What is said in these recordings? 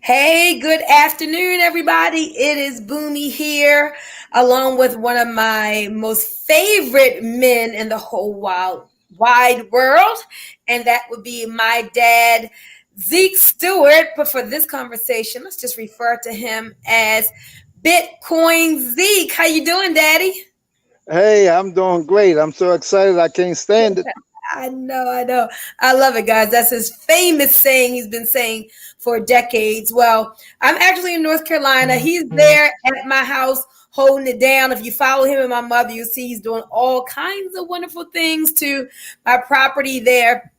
Hey, good afternoon, everybody. It is Bunmi here, along with one of my most favorite men in the whole wide world, and that would be my dad, Zeke Stewart. But for this conversation, let's just refer to him as Bitcoin Zeke. How you doing, Daddy? Hey, I'm doing great. I'm so excited. I can't stand it. I know. I love it, guys. That's his famous saying he's been saying for decades. Well, I'm actually in North Carolina. He's there at my house holding it down. If you follow him and my mother, you'll see he's doing all kinds of wonderful things to my property there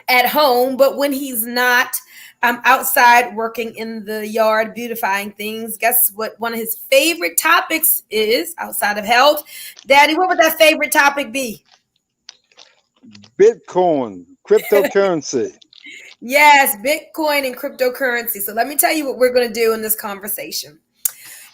at home. But when he's not, I'm outside working in the yard, beautifying things. Guess what? One of his favorite topics is outside of health. Daddy, what would that favorite topic be? Bitcoin, cryptocurrency. Yes, Bitcoin and cryptocurrency. So let me tell you what we're going to do in this conversation.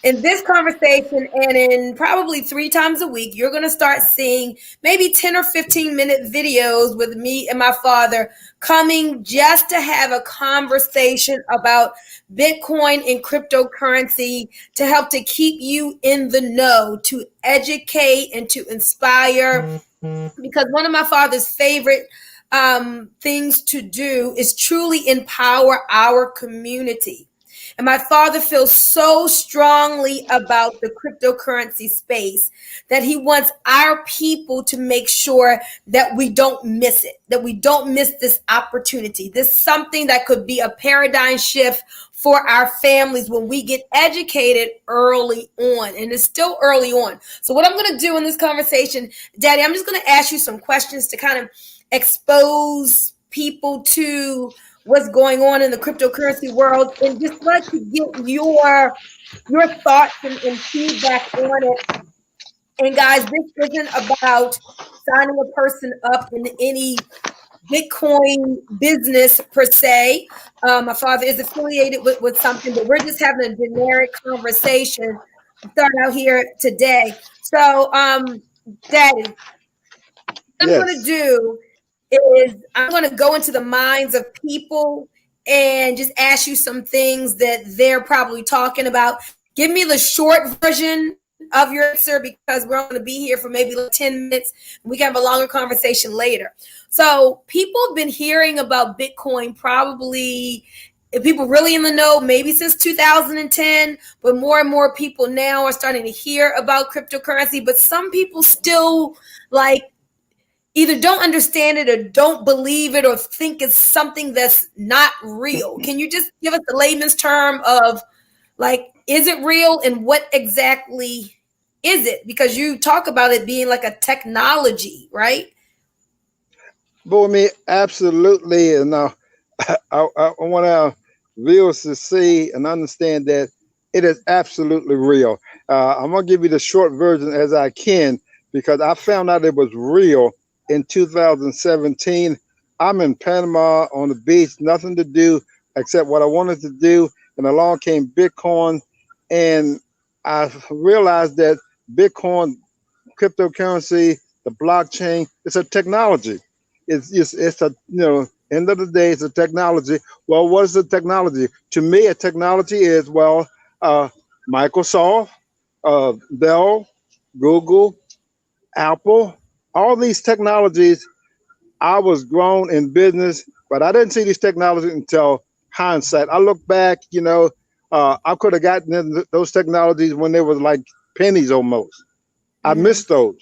In this conversation, and in probably 3 times a week, you're going to start seeing maybe 10 or 15-minute videos with me and my father coming just to have a conversation about Bitcoin and cryptocurrency to help to keep you in the know, to educate and to inspire. Because one of my father's favorite things to do is truly empower our community. And my father feels so strongly about the cryptocurrency space that he wants our people to make sure that we don't miss it, that we don't miss this opportunity. This is something that could be a paradigm shift for our families when we get educated early on. And it's still early on. So, what I'm going to do in this conversation, Daddy, I'm just going to ask you some questions to kind of expose people to what's going on in the cryptocurrency world and just like to get your thoughts and feedback on it. And guys, this isn't about signing a person up in any Bitcoin business per se. My father is affiliated with something, but we're just having a generic conversation to start out here today. So, Daddy, what I'm going to Yes. do is I'm going to go into the minds of people and just ask you some things that they're probably talking about. Give me the short version of your answer because we're going to be here for maybe like 10 minutes. And we can have a longer conversation later. So, people have been hearing about Bitcoin probably, if people really in the know, maybe since 2010, but more and more people now are starting to hear about cryptocurrency. But some people still like either don't understand it or don't believe it or think it's something that's not real. Can you just give us the layman's term of like, is it real and what exactly is it? Because you talk about it being like a technology, right? Boy, me, absolutely. And I want our viewers to see and understand that it is absolutely real. I'm going to give you the short version as I can because I found out it was real in 2017. I'm in Panama on the beach, nothing to do except what I wanted to do. And along came Bitcoin. And I realized that Bitcoin, cryptocurrency, the blockchain, it's a technology. It's a, end of the day, it's a technology. Well, what is the technology? To me, a technology is, uh, Microsoft, Dell, Google, Apple, all these technologies. I was grown in business, but I didn't see these technologies until hindsight. I look back, I could have gotten those technologies when they was like pennies almost. I Mm-hmm. missed those.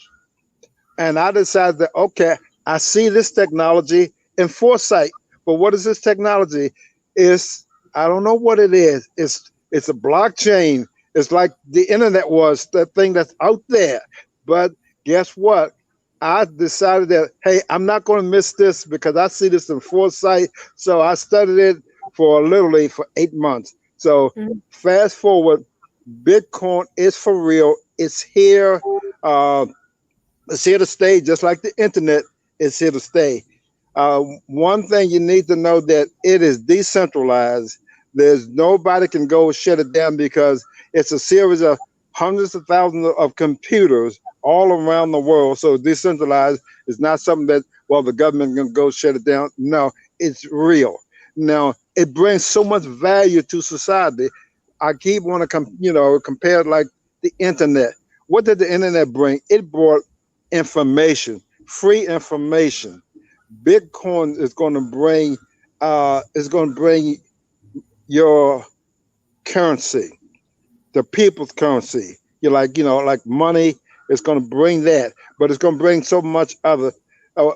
And I decided that, okay, I see this technology in foresight. But what is this technology? It's, I don't know what it is. It's a blockchain. It's like the internet was, that thing that's out there. But guess what? I decided that, hey, I'm not going to miss this because I see this in foresight. So I studied it for literally for 8 months. So fast forward, Bitcoin is for real. It's here. Uh, it's here to stay, just like the internet is here to stay. One thing you need to know that it is decentralized. There's nobody can go shut it down because it's a series of hundreds of thousands of computers all around the world. So decentralized is not something that, well, the government can go shut it down. No, it's real. Now it brings so much value to society. I keep want to compare it like the internet. What did the internet bring? It brought information, free information. Bitcoin is going to bring your currency, the people's currency. You're like, like money is going to bring that, but it's going to bring so much other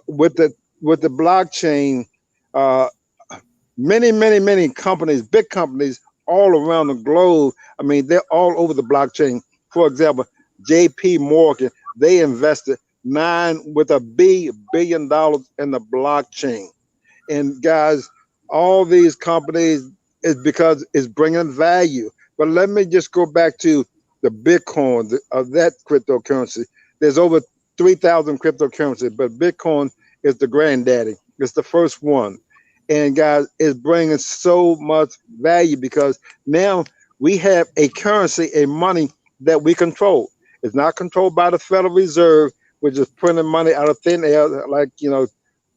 with the blockchain. Uh, many companies, big companies all around the globe. I mean, they're all over the blockchain. For example, J.P. Morgan, they invested $9 billion in the blockchain. And guys, all these companies is because it's bringing value. But let me just go back to the Bitcoin of that cryptocurrency. There's over 3,000 cryptocurrencies, but Bitcoin is the granddaddy. It's the first one. And guys, it's bringing so much value because now we have a currency, a money that we control. It's not controlled by the Federal Reserve, which is printing money out of thin air, like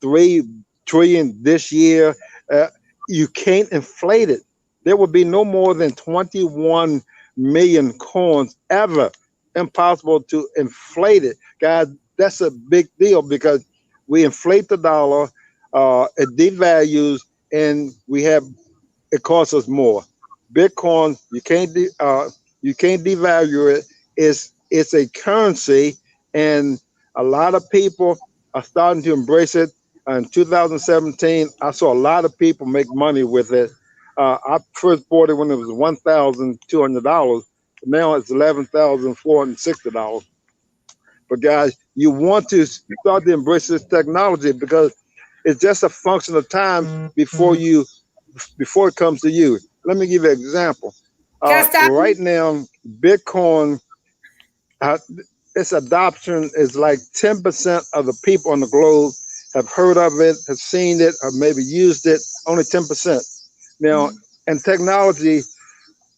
3 trillion this year. Uh, you can't inflate it. There will be no more than 21 million coins ever. Impossible to inflate it, guys. That's a big deal because we inflate the dollar, it devalues, and it costs us more. Bitcoin, you can't devalue it. It's a currency, and a lot of people are starting to embrace it. In 2017, I saw a lot of people make money with it. I first bought it when it was $1,200. Now it's $11,460. But guys, you want to start to embrace this technology because it's just a function of time before it comes to you. Let me give you an example. Can I stop Right you? now, Bitcoin, uh, its adoption is like 10% of the people on the globe have heard of it, have seen it, or maybe used it. Only 10%. Now, in technology,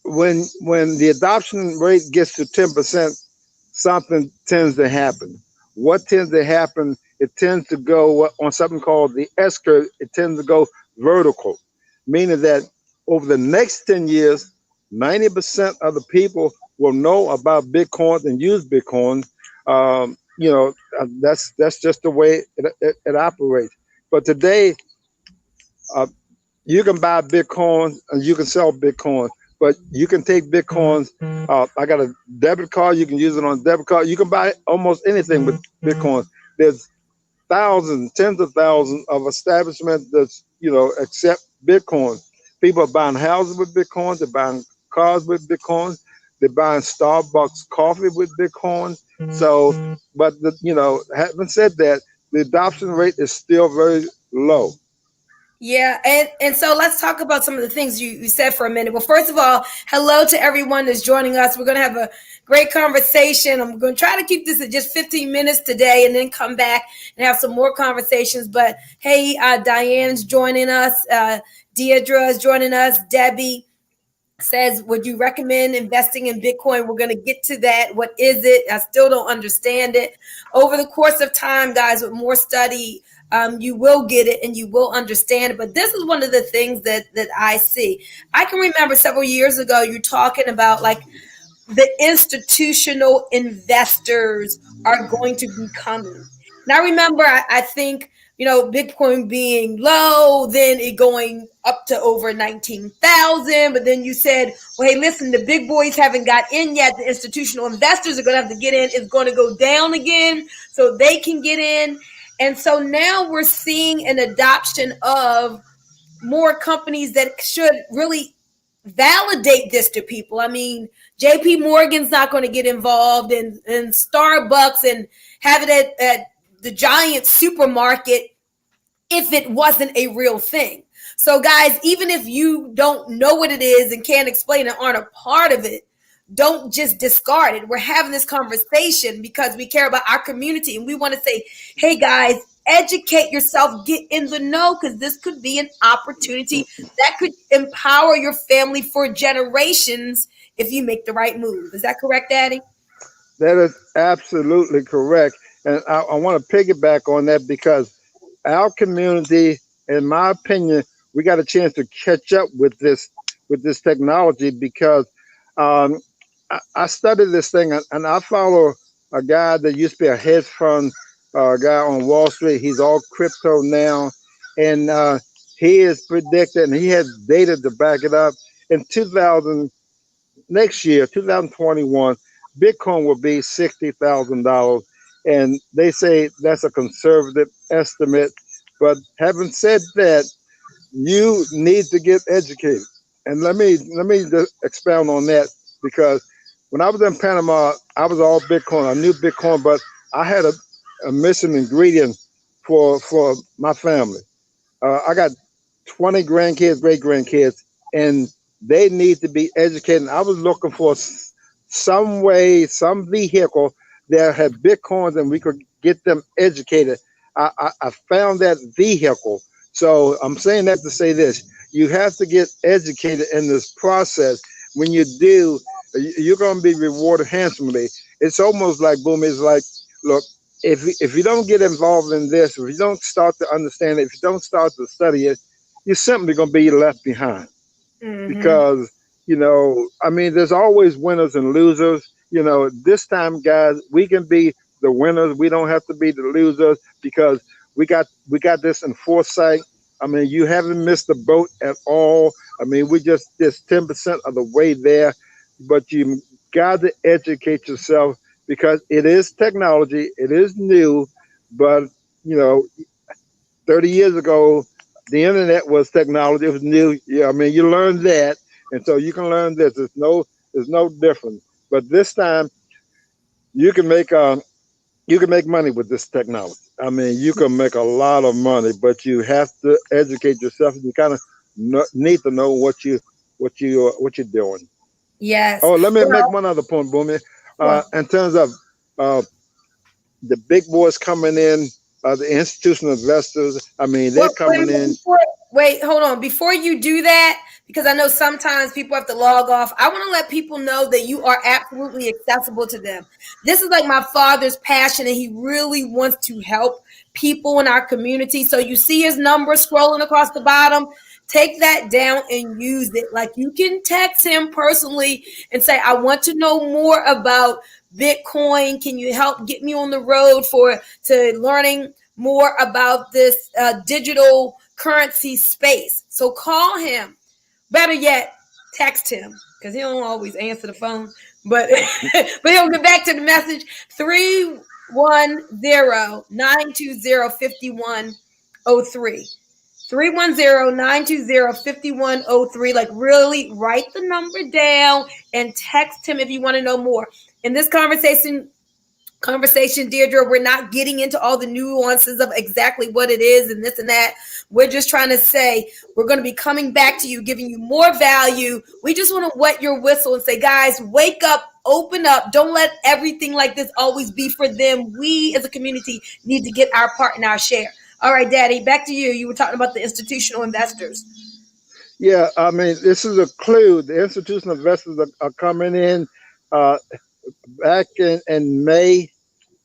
when the adoption rate gets to 10%, something tends to happen. What tends to happen? It tends to go on something called the S curve. It tends to go vertical, meaning that over the next 10 years, 90% of the people will know about Bitcoin and use Bitcoin. That's just the way it operates. But today, uh, you can buy Bitcoin and you can sell Bitcoin, but you can take Bitcoins. I got a debit card. You can use it on a debit card. You can buy almost anything with Bitcoin. There's thousands, tens of thousands of establishments that accept Bitcoin. People are buying houses with Bitcoin. They're buying cars with Bitcoin. They're buying Starbucks coffee with Bitcoin. So, but having said that, the adoption rate is still very low. Yeah, and so let's talk about some of the things you said for a minute. Well, first of all, hello to everyone that's joining us. We're going to have a great conversation. I'm going to try to keep this at just 15 minutes today and then come back and have some more conversations. But hey, Diane's joining us. Deidre is joining us. Debbie says, would you recommend investing in Bitcoin? We're going to get to that. What is it? I still don't understand it. Over the course of time, guys, with more study, you will get it and you will understand it. But this is one of the things that I see. I can remember several years ago, you talking about like the institutional investors are going to be coming. And I remember, I think, Bitcoin being low, then it going up to over 19,000. But then you said, well, hey, listen, the big boys haven't got in yet. The institutional investors are going to have to get in. It's going to go down again so they can get in. And so now we're seeing an adoption of more companies that should really validate this to people. I mean, JP Morgan's not going to get involved in Starbucks and have it at the giant supermarket if it wasn't a real thing. So, guys, even if you don't know what it is and can't explain it, aren't a part of it, don't just discard it. We're having this conversation because we care about our community and we want to say, hey, guys, educate yourself, get in the know, because this could be an opportunity that could empower your family for generations if you make the right move. Is that correct, Daddy? That is absolutely correct. And I want to piggyback on that because our community, in my opinion, we got a chance to catch up with this technology because um, I studied this thing and I follow a guy that used to be a hedge fund guy on Wall Street. He's all crypto now, and he is predicting. And he has data to back it up. In 2000, next year, 2021, Bitcoin will be $60,000, and they say that's a conservative estimate. But having said that, you need to get educated. And let me just expound on that because when I was in Panama, I was all Bitcoin. I knew Bitcoin, but I had a missing ingredient for my family. I got 20 grandkids, great grandkids, and they need to be educated. I was looking for some way, some vehicle that had Bitcoins and we could get them educated. I found that vehicle. So I'm saying that to say this. You have to get educated in this process. When you do, you're going to be rewarded handsomely. It's almost like, boom, it's like, look, if you don't get involved in this, if you don't start to understand it, if you don't start to study it, you're simply going to be left behind. Mm-hmm. Because I mean, there's always winners and losers. This time, guys, we can be the winners. We don't have to be the losers because we got this in foresight. I mean, you haven't missed the boat at all. I mean, we just 10% of the way there, but you got to educate yourself because it is technology. It is new, but you know 30 years ago, the internet was technology. It was new. Yeah, I mean, you learned that, and so you can learn this. It's no different. But this time, you can make money with this technology. I mean, you can make a lot of money, but you have to educate yourself. You kind of need to know what you're doing. Yes. Oh, let me make Well, one other point, Boomy. well, In terms of uh, the big boys coming in, the institutional investors. I mean, they're wait a coming minute. in. Wait, hold on. Before you do that, because I know sometimes people have to log off, I want to let people know that you are absolutely accessible to them. This is like my father's passion, and he really wants to help people in our community. So you see his number scrolling across the bottom. Take that down and use it. Like you can text him personally and say, I want to know more about Bitcoin. Can you help get me on the road to learning more about this digital currency space? So call him. Better yet, text him because he don't always answer the phone. But but he'll get back to the message 310-920-5103. 310-920-5103. Like really write the number down and text him if you want to know more. In this conversation, Deirdre, we're not getting into all the nuances of exactly what it is and this and that. We're just trying to say we're going to be coming back to you, giving you more value. We just want to wet your whistle and say, guys, wake up, open up. Don't let everything like this always be for them. We as a community need to get our part and our share. All right, Daddy, back to you. You were talking about the institutional investors. Yeah, I mean, this is a clue. The institutional investors are coming in. Uh, Back in May,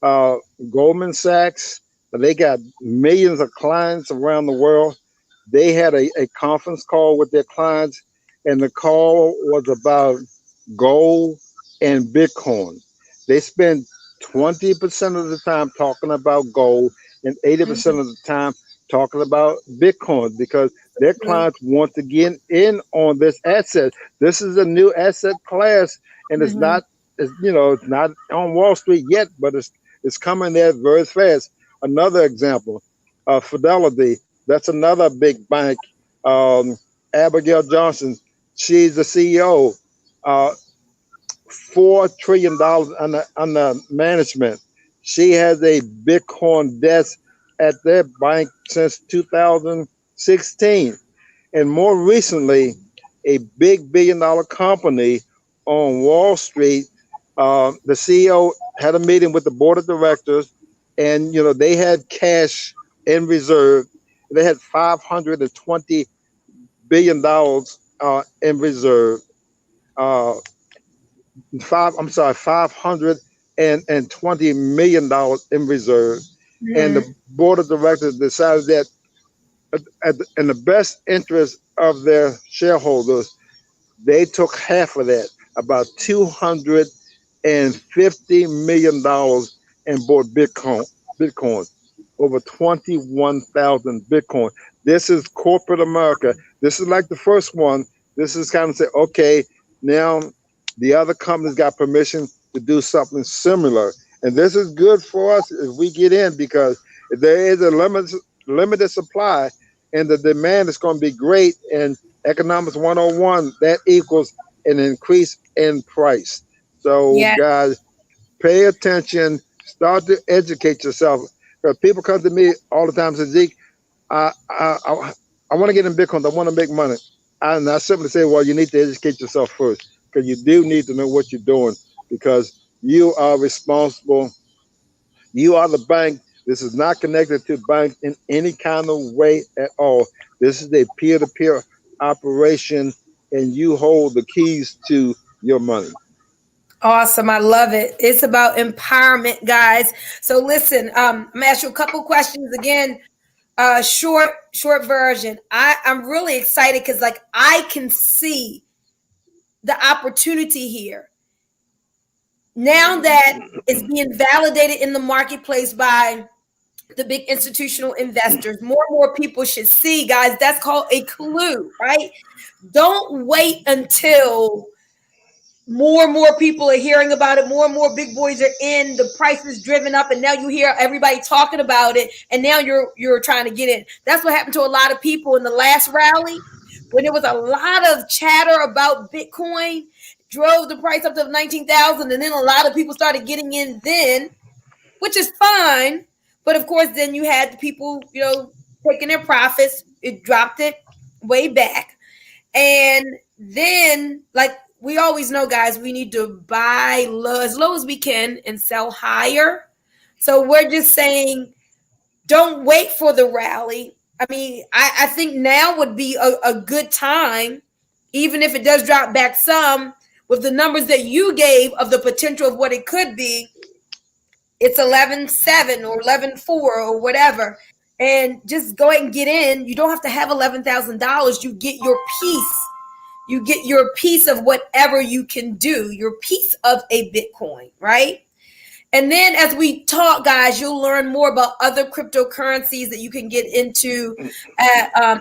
uh, Goldman Sachs, they got millions of clients around the world. They had a conference call with their clients, and the call was about gold and Bitcoin. They spend 20% of the time talking about gold and 80% of the time talking about Bitcoin because their clients want to get in on this asset. This is a new asset class, and Mm-hmm. it's not on Wall Street yet, but it's coming there very fast. Another example, Fidelity. That's another big bank. Um, Abigail Johnson, she's the CEO. Uh, $4 trillion under management. She has a Bitcoin desk at their bank since 2016. And more recently, a big $1 billion company on Wall Street, the CEO had a meeting with the board of directors, and they had cash in reserve. They had $520 billion in reserve. Uh, I'm sorry, $520 million in reserve, and the Mm-hmm. board of directors decided that in the best interest of their shareholders, they took half of that, about $250 million, and bought Bitcoin, over 21,000 Bitcoin. This is corporate America. This is like the first one. This is kind of say, okay, now the other companies got permission to do something similar. And this is good for us if we get in, because there is a limited supply and the demand is going to be great. And economics 101, that equals an increase in price. So, Yeah. guys, pay attention, start to educate yourself. Because people come to me all the time and say, Zeke, I, I, I, I want to get in Bitcoin. I want to make money. And I simply say, well, you need to educate yourself first, because you do need to know what you're doing, because you are responsible. You are the bank. This is not connected to bank in any kind of way at all. This is a peer-to-peer operation, and you hold the keys to your money. Awesome. I love it. It's about empowerment, guys. So listen, I'm gonna ask you a couple questions again. Short version. I'm really excited because like I can see the opportunity here. Now that it's being validated in the marketplace by the big institutional investors, more and more people should see, guys. That's called a clue, right? Don't wait until more and more people are hearing about it. More and more big boys are in. The price is driven up, and now you hear everybody talking about it. And now you're trying to get in. That's what happened to a lot of people in the last rally, when there was a lot of chatter about Bitcoin, drove the price up to 19,000, and then a lot of people started getting in then, which is fine. But of course, then you had the people, taking their profits. It dropped it way back. And then, like we always know, guys, we need to buy as low as we can and sell higher. So we're just saying, don't wait for the rally. I mean, I think now would be a good time, even if it does drop back some, with the numbers that you gave of the potential of what it could be. It's 11.7 or 11.4 or whatever. And just go ahead and get in. You don't have to have $11,000. You get your piece. You get your piece of whatever you can do, your piece of a Bitcoin, right? And then as we talk, guys, you'll learn more about other cryptocurrencies that you can get into,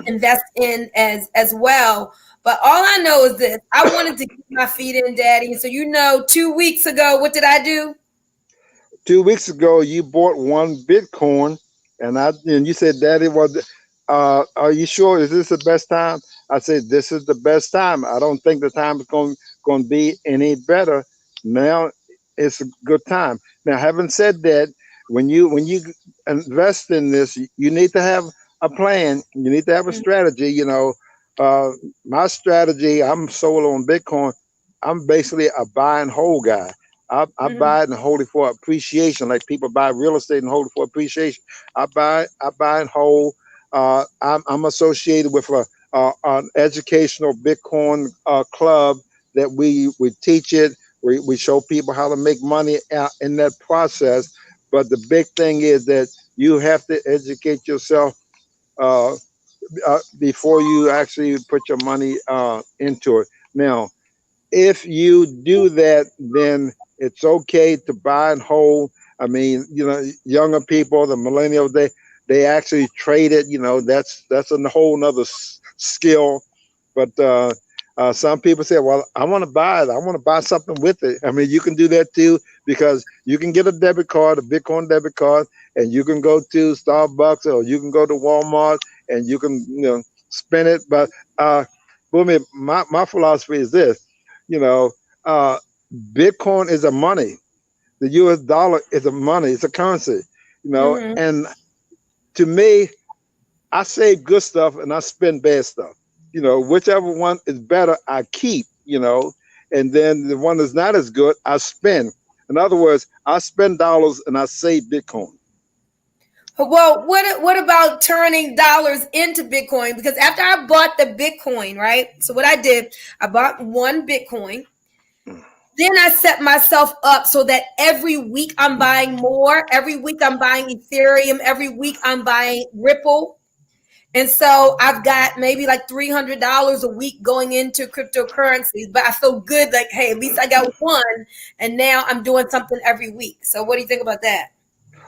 invest in as well. But all I know is this: I wanted to get my feet in, Daddy. So 2 weeks ago, what did I do? 2 weeks ago, you bought one Bitcoin, and you said, Daddy, are you sure? Is this the best time? I said, this is the best time. I don't think the time is going to be any better. Now it's a good time. Now, having said that, when you invest in this, you need to have a plan. You need to have a strategy. My strategy, I'm sold on Bitcoin. I'm basically a buy and hold guy. I buy it and hold it for appreciation, like people buy real estate and hold it for appreciation. I buy and hold. I'm associated with an educational Bitcoin club that we teach it. We show people how to make money in that process. But the big thing is that you have to educate yourself uh, before you actually put your money into it. Now, if you do that, then it's okay to buy and hold. I mean, younger people, the millennials, they actually trade it. That's a whole nother skill. But some people say, well, I want to buy it. I want to buy something with it. I mean, you can do that too, because you can get a debit card, a Bitcoin debit card, and you can go to Starbucks or you can go to Walmart and you can, spend it. But Boomy, my philosophy is this, you know, uh, Bitcoin is a money. The US dollar is a money. It's a currency, Mm-hmm. and to me, I save good stuff and I spend bad stuff. Whichever one is better, I keep, and then the one that's not as good, I spend. In other words, I spend dollars and I save Bitcoin. Well, what about turning dollars into Bitcoin? Because after I bought the Bitcoin, right? So what I did, I bought one Bitcoin. Then I set myself up so that every week I'm buying more. Every week I'm buying Ethereum. Every week I'm buying Ripple. And so I've got maybe like $300 a week going into cryptocurrencies, but I feel good like, hey, at least I got one, and now I'm doing something every week. So what do you think about that?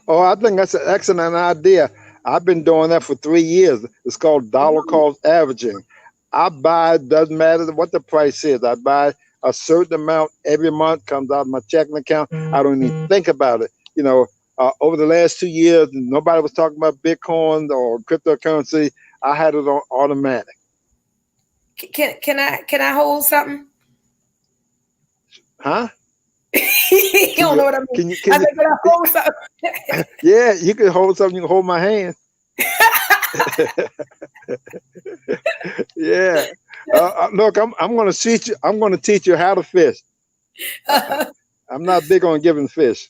Oh, I think that's an excellent idea. I've been doing that for 3 years. It's called dollar cost averaging. I buy, doesn't matter what the price is. I buy a certain amount every month, comes out of my checking account. I don't even think about it. Over the last 2 years, nobody was talking about Bitcoin or cryptocurrency. I had it on automatic. Can I hold something? Huh? You Can don't you know what I mean. can you I can you said, can I hold something? yeah, you can hold something, you can hold my hand. Yeah. Look, I'm going to teach you. I'm going to teach you how to fish. I'm not big on giving fish.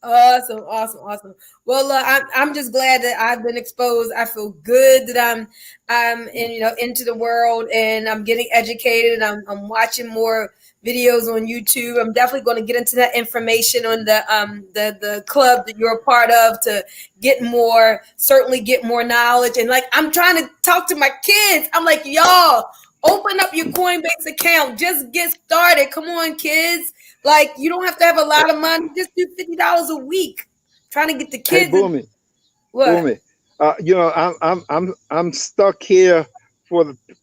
Awesome, awesome, awesome. Well, I'm just glad that I've been exposed. I feel good that I'm in, into the world, and I'm getting educated. I'm watching more videos on YouTube. I'm definitely going to get into that information on the club that you're a part of to certainly get more knowledge. And like I'm trying to talk to my kids. I'm like, y'all, open up your Coinbase account. Just get started. Come on, kids. Like you don't have to have a lot of money. Just do $50 a week. Trying to get the Hey, kids in. Boomy, What? Boomy. I'm stuck here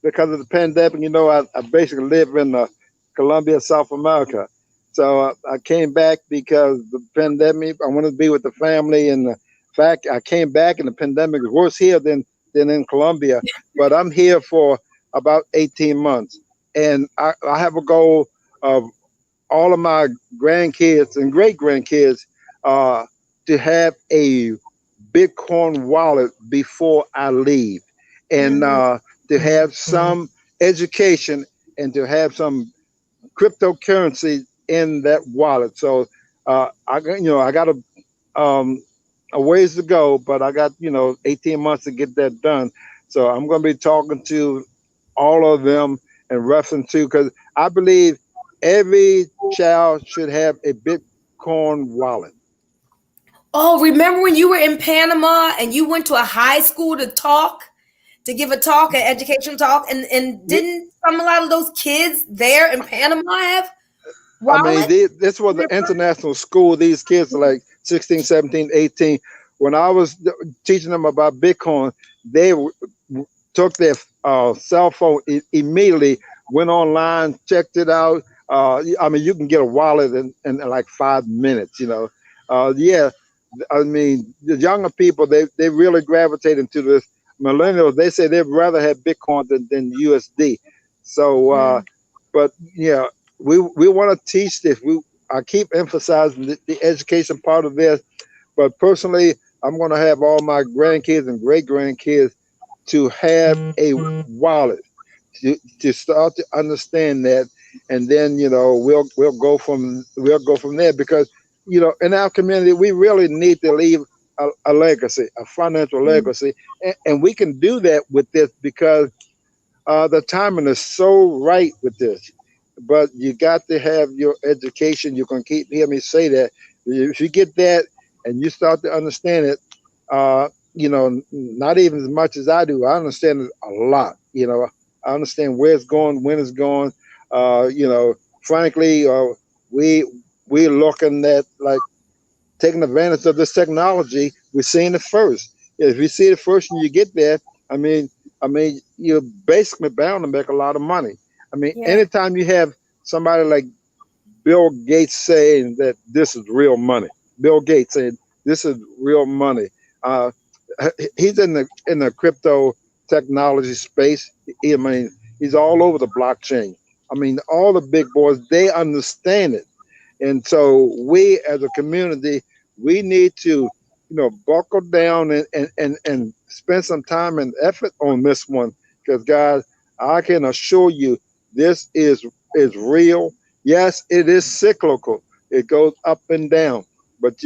because of the pandemic. I basically live in Colombia, South America. So I came back because the pandemic. I wanted to be with the family, and the fact I came back, and the pandemic is worse here than in Colombia. But I'm here for about 18 months, and I have a goal of all of my grandkids and great grandkids uh, to have a Bitcoin wallet before I leave, and Mm-hmm. to have some education and to have some cryptocurrency in that wallet. So I got a ways to go, but I got 18 months to get that done. So I'm going to be talking to all of them and reference to because I believe every child should have a Bitcoin wallet. Oh, remember when you were in Panama and you went to a high school to give a talk, an educational talk, and Yeah, didn't a lot of those kids there in Panama have I mean, wallets? this was an international school. These kids are like 16, 17, 18. When I was teaching them about Bitcoin, they took their cell phone immediately, went online, checked it out. I mean, you can get a wallet in like 5 minutes, Yeah, I mean, the younger people, they really gravitate into this. Millennials, they say they'd rather have Bitcoin than USD. So, Mm. but yeah, we want to teach this. I keep emphasizing the education part of this, but personally, I'm going to have all my grandkids and great grandkids to have a wallet to start to understand that, and then we'll go from there because in our community we really need to leave a legacy, a financial Mm. legacy, and we can do that with this because the timing is so right with this. But you got to have your education. You can keep hear me say that. If you get that and you start to understand it, not even as much as I do. I understand it a lot. I understand where it's going, when it's going. Frankly, we we're looking at like taking advantage of this technology. We're seeing it first. If you see it first and you get there, I mean, you're basically bound to make a lot of money. I mean, Yeah. anytime you have somebody like Bill Gates saying that this is real money, Bill Gates saying this is real money. Uh, he's in the crypto technology space. I mean, he's all over the blockchain. I mean, all the big boys they understand it, and so we as a community, we need to, buckle down and spend some time and effort on this one. Because guys, I can assure you, this is real. Yes, it is cyclical. It goes up and down. But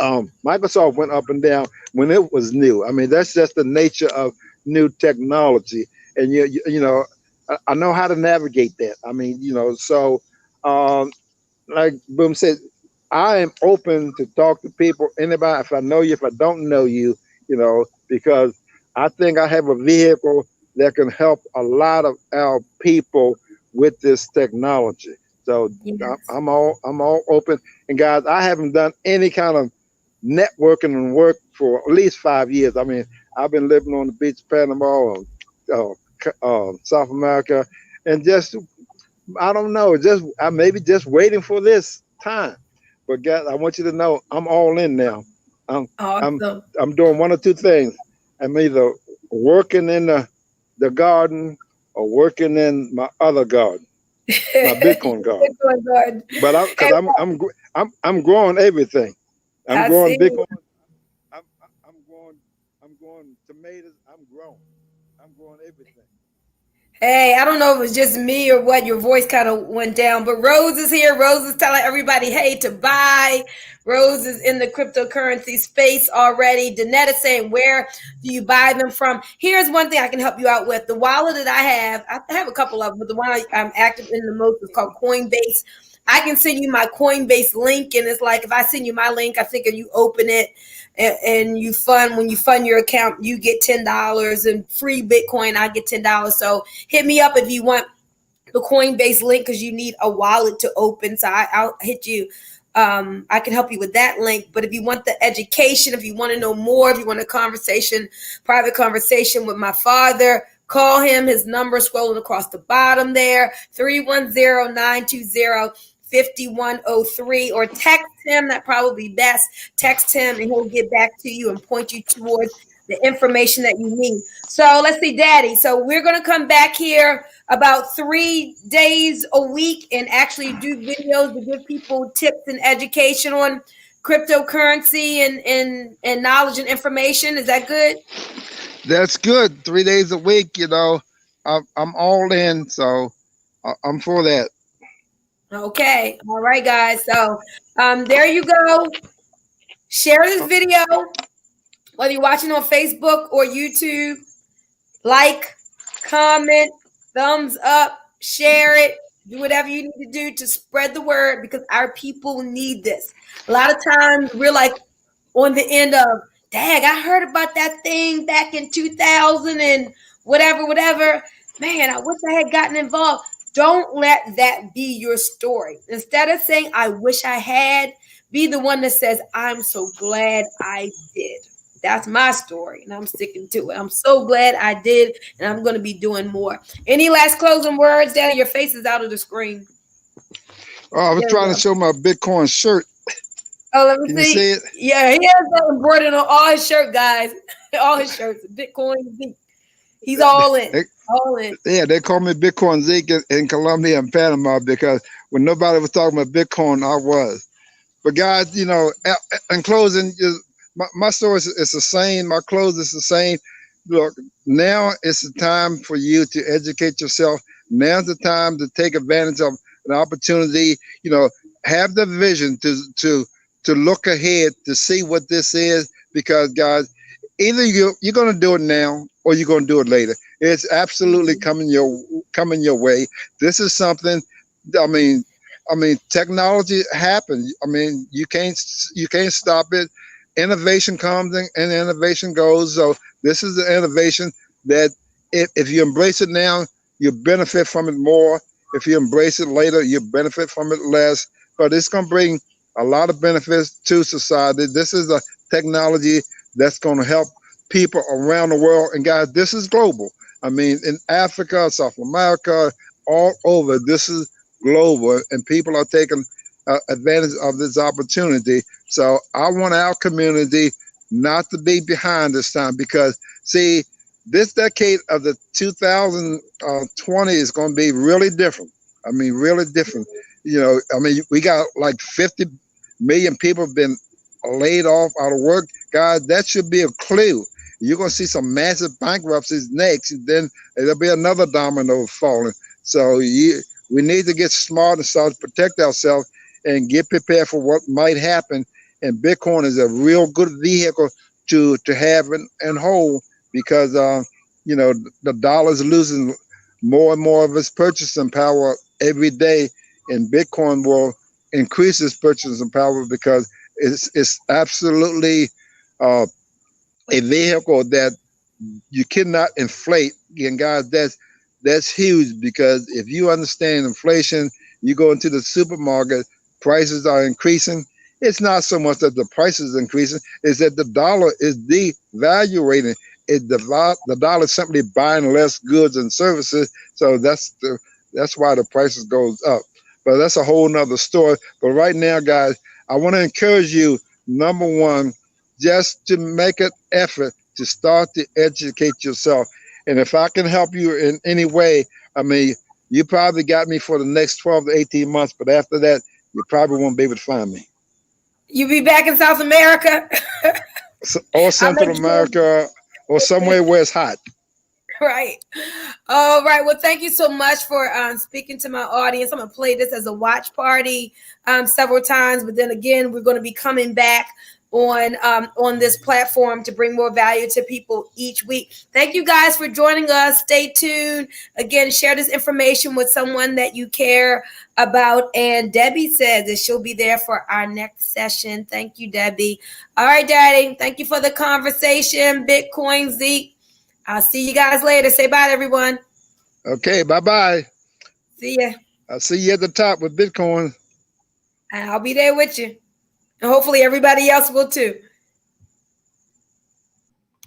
Microsoft went up and down when it was new. I mean, that's just the nature of new technology. And I know how to navigate that. I mean, so um, like Boom said, I am open to talk to people, anybody, if I know you, if I don't know you, because I think I have a vehicle that can help a lot of our people with this technology. So Yes. I'm all open. And guys, I haven't done any kind of networking and work for at least 5 years. I mean, I've been living on the beach of Panama, South America, and just I don't know, just I maybe just waiting for this time. But guys, I want you to know I'm all in now. I'm I'm Awesome. I'm doing one or two things. I'm either working in the garden or working in my other garden, my Bitcoin garden. Bitcoin garden. But I because Hey, I'm growing everything. I'm I growing see. Bitcoin. I'm growing tomatoes. I'm growing everything. Hey, I don't know if it was just me or what. Your voice kind of went down, but Rose is here. Rose is telling everybody, hey, to buy. Rose is in the cryptocurrency space already. Danette is saying, where do you buy them from? Here's one thing I can help you out with. The wallet that I have a couple of them, but the one I'm active in the most is called Coinbase. I can send you my Coinbase link, and it's like if I send you my link, I think if you open it and you fund when you fund your account, you get $10 and free Bitcoin. I get $10. So hit me up if you want the Coinbase link because you need a wallet to open. So I'll hit you. I can help you with that link. But if you want the education, if you want to know more, if you want a conversation, private conversation with my father, call him. His number scrolling across the bottom there, 310-920-5103, or text him. That probably be best. Text him and he'll get back to you and point you towards the information that you need. So let's see, Daddy. So we're going to come back here about 3 days a week and actually do videos to give people tips and education on cryptocurrency and knowledge and information. Is that good? That's good. 3 days a week, I'm all in. So I'm for that. Okay. All right, guys. So there you go. Share this video, whether you're watching on Facebook or YouTube. Like, comment, thumbs up, share it, do whatever you need to do to spread the word because our people need this. A lot of times we're like on the end of, dang, I heard about that thing back in 2000 and whatever. Man, I wish I had gotten involved. Don't let that be your story. Instead of saying, I wish I had, be the one that says, I'm so glad I did. That's my story, and I'm sticking to it. I'm so glad I did, and I'm going to be doing more. Any last closing words, Daddy? Your face is out of the screen. Oh, I was There we trying go. to show my Bitcoin shirt. Oh, let me Can you see. see it? Yeah, he has that embroidered on all his shirt, guys. All his shirts. Bitcoin. He's all in. They, All in. yeah, they call me Bitcoin Zeke in Colombia and Panama because when nobody was talking about Bitcoin, I was. But guys, in closing, my story is the same. My clothes is the same. Look, now it's the time for you to educate yourself. Now's the time to take advantage of an opportunity. Have the vision to look ahead to see what this is. Because guys, either you're going to do it now or you're going to do it later. It's absolutely coming your way. This is something. I mean, technology happens. I mean, you can't stop it. Innovation comes and innovation goes. So this is the innovation that if you embrace it now, you benefit from it more. If you embrace it later, you benefit from it less. But it's going to bring a lot of benefits to society. This is a technology that's going to help people around the world. And guys, this is global. I mean, in Africa, South America, all over, this is global, and people are taking advantage of this opportunity. So I want our community not to be behind this time because, see, this decade of the 2020 is going to be really different. I mean, really different. We got like 50 million people have been laid off out of work. Guys, that should be a clue. You're going to see some massive bankruptcies next, and then there'll be another domino falling. So we need to get smart and start to protect ourselves and get prepared for what might happen. And Bitcoin is a real good vehicle to have and hold because the dollar is losing more and more of its purchasing power every day, and Bitcoin will increase its purchasing power because it's absolutely a vehicle that you cannot inflate. Again, guys, that's huge, because if you understand inflation, you go into the supermarket, prices are increasing. It's not so much that the price is increasing, it's that the dollar is devaluating. The dollar is simply buying less goods and services. So that's why the prices goes up. But that's a whole nother story. But right now, guys, I want to encourage you, number one, just to make an effort to start to educate yourself. And if I can help you in any way, I mean, you probably got me for the next 12 to 18 months, but after that, you probably won't be able to find me. You be back in South America? Or I'll Central make sure. America, or somewhere where it's hot. Right. All right. Well, thank you so much for speaking to my audience. I'm going to play this as a watch party several times, but then again, we're going to be coming back on this platform to bring more value to people each week. Thank you guys for joining us. Stay tuned. Again, share this information with someone that you care about. And Debbie says that she'll be there for our next session. Thank you, Debbie. All right, Daddy. Thank you for the conversation. Bitcoin Zeke. I'll see you guys later. Say bye to everyone. Okay, bye-bye. See ya. I'll see you at the top with Bitcoin. And I'll be there with you. And hopefully everybody else will too.